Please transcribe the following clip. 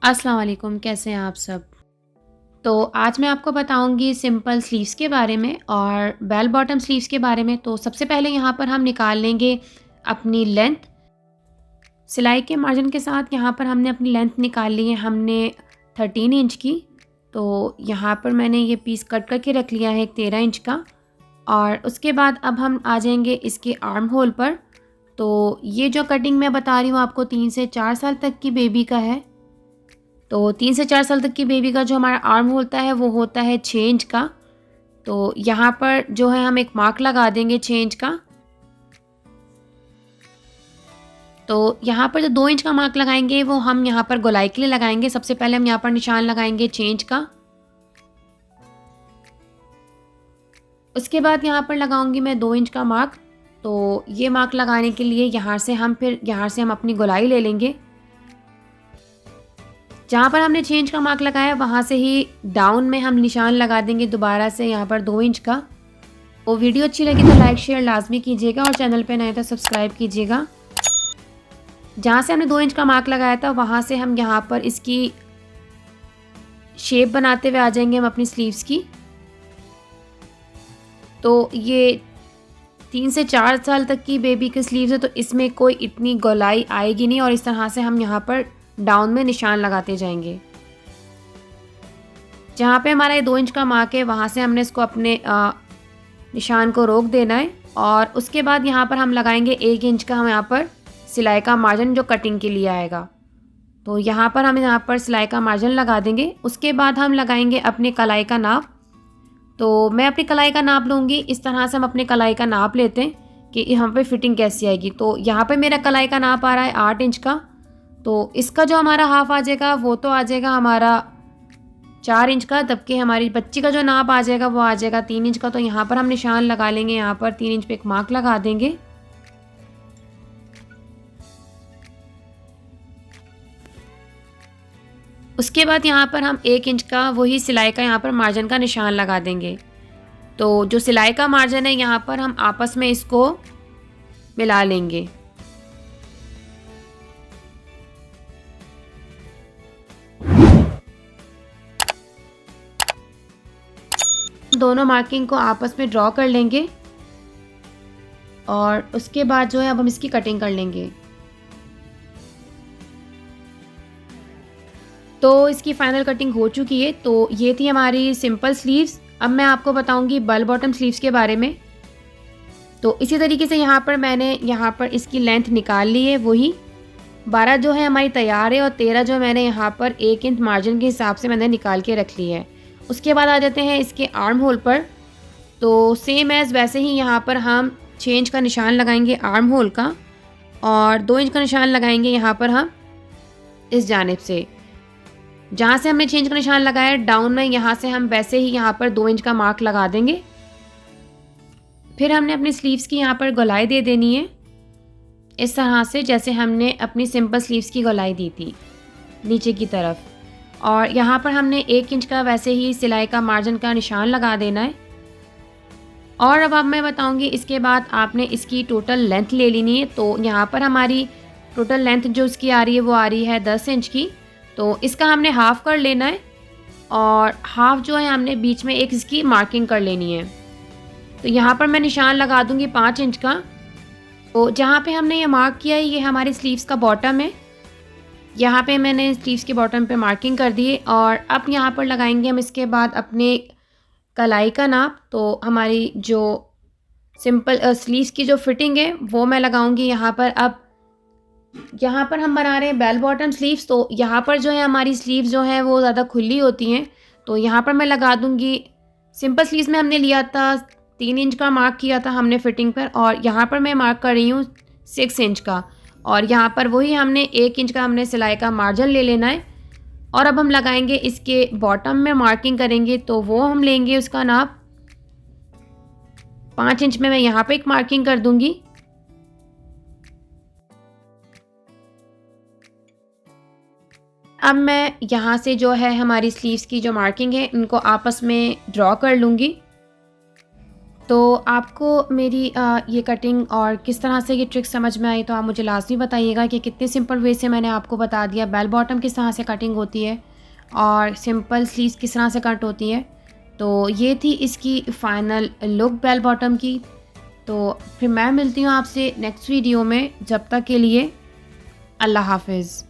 अस्सलाम वालेकुम, कैसे हैं आप सब? तो आज मैं आपको बताऊँगी सिंपल स्लीव्स के बारे में और बेल बॉटम स्लीव्स के बारे में। तो सबसे पहले यहाँ पर हम निकाल लेंगे अपनी लेंथ। सिलाई के मार्जिन के साथ यहाँ पर हमने अपनी लेंथ निकाल ली है हमने 13 इंच की। तो यहाँ पर मैंने ये पीस कट करके रख लिया है एक 13 इंच का। और उसके बाद अब हम आ जाएँगे इसके आर्म होल पर। तो ये जो कटिंग मैं बता रही हूँ आपको 3 से 4 साल तक की बेबी का है। तो 3 से 4 साल तक की बेबी का जो हमारा आर्म होता है वो होता है 6 इंच का। तो यहाँ पर जो है हम एक मार्क लगा देंगे 6 इंच का। तो यहाँ पर जो 2 इंच का मार्क लगाएंगे वो हम यहाँ पर गोलाई के लिए लगाएंगे। सबसे पहले हम यहाँ पर निशान लगाएंगे 6 इंच का। उसके बाद यहाँ पर लगाऊंगी मैं 2 इंच का मार्क। तो ये मार्क लगाने के लिए यहाँ से हम अपनी गोलाई ले लेंगे। जहाँ पर हमने 6 इंच का मार्क लगाया वहाँ से ही डाउन में हम निशान लगा देंगे दोबारा से यहाँ पर 2 इंच का। वो वीडियो अच्छी लगी तो लाइक शेयर लाजमी कीजिएगा और चैनल पे नए तो सब्सक्राइब कीजिएगा। जहाँ से हमने 2 इंच का मार्क लगाया था वहाँ से हम यहाँ पर इसकी शेप बनाते हुए आ जाएंगे हम अपनी स्लीव्स की। तो ये 3 से 4 साल तक की बेबी की स्लीव्स है तो इसमें कोई इतनी गोलाई आएगी नहीं और इस तरह से हम यहाँ पर डाउन में निशान लगाते जाएंगे। जहाँ पे हमारा ये 2 इंच का मार्क है वहाँ से हमने इसको अपने निशान को रोक देना है। और उसके बाद यहाँ पर हम लगाएंगे 1 इंच का हम यहाँ पर सिलाई का मार्जिन जो कटिंग के लिए आएगा। तो यहाँ पर हम यहाँ पर सिलाई का मार्जिन लगा देंगे। उसके बाद हम लगाएंगे अपने कलाई का नाप। तो मैं अपनी कलाई का नाप लूँगी। इस तरह से हम अपने कलाई का नाप लेते हैं कि यहाँ पर फिटिंग कैसी आएगी। तो यहाँ पर मेरा कलाई का नाप आ रहा है 8 इंच का। तो इसका जो हमारा हाफ आ जाएगा वो तो आ जाएगा हमारा 4 इंच का, जबकि हमारी बच्ची का जो नाप आ जाएगा वो आ जाएगा 3 इंच का। तो यहाँ पर हम निशान लगा लेंगे, यहाँ पर 3 इंच पे एक मार्क लगा देंगे। उसके बाद यहाँ पर हम 1 इंच का वही सिलाई का यहाँ पर मार्जिन का निशान लगा देंगे। तो जो सिलाई का मार्जिन है यहाँ पर हम आपस में इसको मिला लेंगे। दोनों मार्किंग को आपस में ड्रॉ कर लेंगे और उसके बाद जो है अब हम इसकी कटिंग कर लेंगे। तो इसकी फाइनल कटिंग हो चुकी है। तो ये थी हमारी सिंपल स्लीव्स। अब मैं आपको बताऊंगी बेल बॉटम स्लीव्स के बारे में। तो इसी तरीके से यहाँ पर मैंने यहाँ पर इसकी लेंथ निकाल ली है, वही 12 जो है हमारी तैयार है और 13 जो मैंने यहाँ पर 1 इंच मार्जिन के हिसाब से मैंने निकाल के रख ली है। उसके बाद आ जाते हैं इसके आर्म होल पर। तो सेम एज़ वैसे ही यहाँ पर हम 6 इंच का निशान लगाएंगे आर्म होल का और 2 इंच का निशान लगाएंगे यहाँ पर हम इस जानिब से। जहाँ से हमने 6 इंच का निशान लगाया डाउन में यहाँ से हम वैसे ही यहाँ पर 2 इंच का मार्क लगा देंगे। फिर हमने अपनी स्लीव्स की यहाँ पर गोलाई दे देनी है इस तरह से जैसे हमने अपनी सिंपल स्लीव्स की गोलाई दी थी नीचे की तरफ। और यहाँ पर हमने 1 इंच का वैसे ही सिलाई का मार्जिन का निशान लगा देना है। और अब मैं बताऊंगी इसके बाद आपने इसकी टोटल लेंथ ले लेनी है। तो यहाँ पर हमारी टोटल लेंथ जो इसकी आ रही है वो आ रही है 10 इंच की। तो इसका हमने हाफ़ कर लेना है और हाफ़ जो है हमने बीच में एक इसकी मार्किंग कर लेनी है। तो यहाँ पर मैं निशान लगा दूंगी 5 इंच का। तो जहाँ पे हमने ये मार्क किया है ये हमारी स्लीव्स का बॉटम है। यहाँ पे मैंने स्लीव्स के बॉटम पे मार्किंग कर दी है। और अब यहाँ पर लगाएंगे हम इसके बाद अपने कलाई का नाप। तो हमारी जो सिंपल स्लीव्स की जो फिटिंग है वो मैं लगाऊंगी यहाँ पर। अब यहाँ पर हम बना रहे हैं बेल बॉटम स्लीव्स। तो यहाँ पर जो है हमारी स्लीव्स जो है वो ज़्यादा खुली होती हैं। तो यहाँ पर मैं लगा दूंगी, सिंपल स्लीव्स में हमने लिया था 3 इंच का मार्क किया था हमने फिटिंग पर और यहाँ पर मैं मार्क कर रही हूँ 6 इंच का। और यहाँ पर वही हमने 1 इंच का हमने सिलाई का मार्जिन ले लेना है। और अब हम लगाएंगे इसके बॉटम में मार्किंग करेंगे। तो वो हम लेंगे उसका नाप 5 इंच में मैं यहाँ पे एक मार्किंग कर दूंगी। अब मैं यहाँ से जो है हमारी स्लीव्स की जो मार्किंग है इनको आपस में ड्रॉ कर लूँगी। तो आपको मेरी ये कटिंग और किस तरह से ये ट्रिक समझ में आई, तो आप मुझे लाज़मी बताइएगा कि कितने सिंपल वे से मैंने आपको बता दिया बेल बॉटम किस तरह से कटिंग होती है और सिंपल स्लीव्स किस तरह से कट होती है। तो ये थी इसकी फ़ाइनल लुक बेल बॉटम की। तो फिर मैं मिलती हूँ आपसे नेक्स्ट वीडियो में, जब तक के लिए अल्लाह हाफ़िज़।